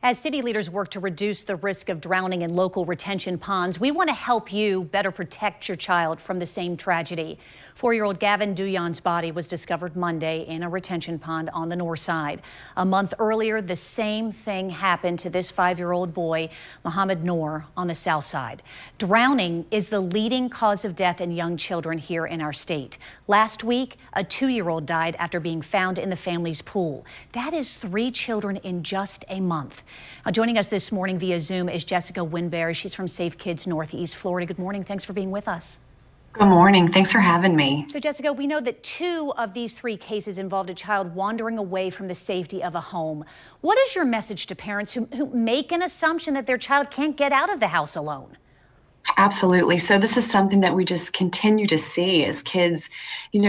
As city leaders work to reduce the risk of drowning in local retention ponds, we want to help you better protect your child from the same tragedy. 4-year-old Gavin Duyon's body was discovered Monday in a retention pond on the north side. A month earlier, the same thing happened to this 5-year-old boy, Mohammed Noor, on the south side. Drowning is the leading cause of death in young children here in our state. Last week, a 2-year-old died after being found in the family's pool. That is 3 children in just a month. Now, joining us this morning via Zoom is Jessica Winberry. She's from Safe Kids Northeast Florida. Good morning. Thanks for being with us. Good morning. Thanks for having me. So, Jessica, we know that 2 of these 3 cases involved a child wandering away from the safety of a home. What is your message to parents who make an assumption that their child can't get out of the house alone? Absolutely. So this is something that we just continue to see as kids,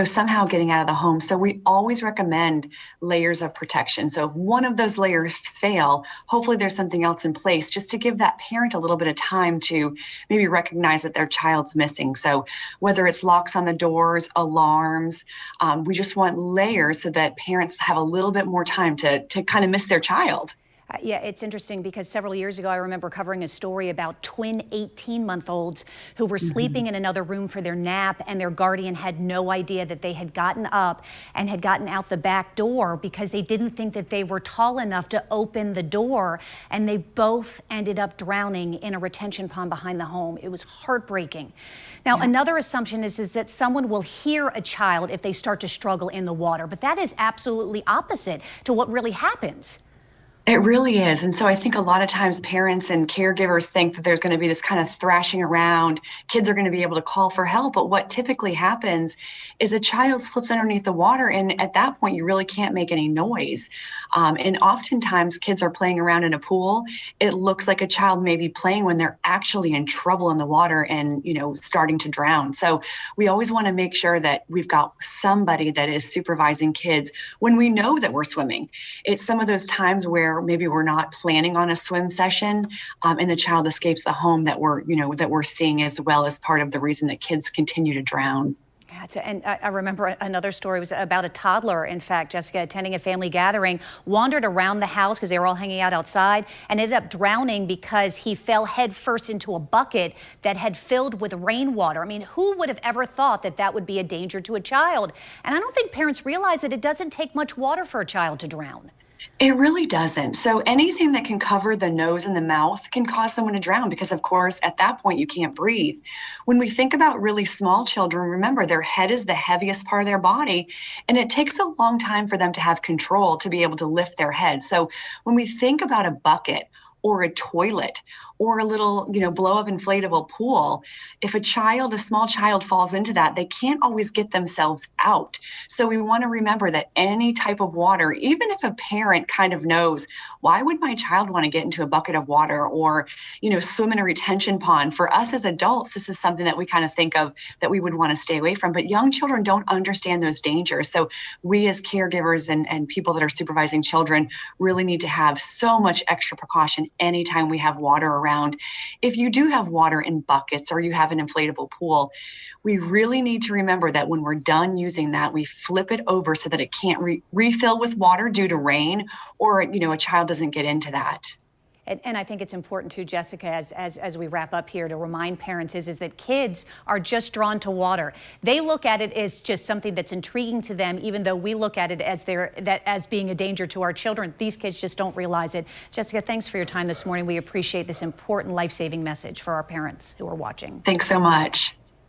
somehow getting out of the home. So we always recommend layers of protection. So if one of those layers fail, hopefully there's something else in place just to give that parent a little bit of time to maybe recognize that their child's missing. So whether it's locks on the doors, alarms, we just want layers so that parents have a little bit more time to kind of miss their child. Yeah, it's interesting because several years ago, I remember covering a story about twin 18-month-olds who were sleeping in another room for their nap, and their guardian had no idea that they had gotten up and had gotten out the back door because they didn't think that they were tall enough to open the door, and they both ended up drowning in a retention pond behind the home. It was heartbreaking. Now, another assumption is that someone will hear a child if they start to struggle in the water, but that is absolutely opposite to what really happens. It really is. And so I think a lot of times parents and caregivers think that there's going to be this kind of thrashing around. Kids are going to be able to call for help. But what typically happens is a child slips underneath the water. And at that point, you really can't make any noise. And oftentimes kids are playing around in a pool. It looks like a child may be playing when they're actually in trouble in the water and, starting to drown. So we always want to make sure that we've got somebody that is supervising kids when we know that we're swimming. It's some of those times where maybe we're not planning on a swim session, and the child escapes the home that we're seeing as well as part of the reason that kids continue to drown. And I remember another story was about a toddler, in fact, Jessica, attending a family gathering, wandered around the house because they were all hanging out outside, and ended up drowning because he fell headfirst into a bucket that had filled with rainwater. I mean, who would have ever thought that that would be a danger to a child? And I don't think parents realize that it doesn't take much water for a child to drown. It really doesn't. So anything that can cover the nose and the mouth can cause someone to drown because, of course, at that point, you can't breathe. When we think about really small children, remember, their head is the heaviest part of their body, and it takes a long time for them to have control to be able to lift their head. So when we think about a bucket or a toilet or a little, blow-up inflatable pool, if a small child falls into that, they can't always get themselves out. So we want to remember that any type of water, even if a parent kind of knows, why would my child want to get into a bucket of water or, swim in a retention pond? For us as adults, this is something that we kind of think of that we would want to stay away from. But young children don't understand those dangers. So we as caregivers and people that are supervising children really need to have so much extra precaution anytime we have water around. If you do have water in buckets or you have an inflatable pool, we really need to remember that when we're done using that, we flip it over so that it can't refill with water due to rain or, a child doesn't get into that. And I think it's important too, Jessica, as we wrap up here, to remind parents is that kids are just drawn to water. They look at it as just something that's intriguing to them, even though we look at it as being a danger to our children. These kids just don't realize it. Jessica, thanks for your time this morning. We appreciate this important life-saving message for our parents who are watching. Thanks so much.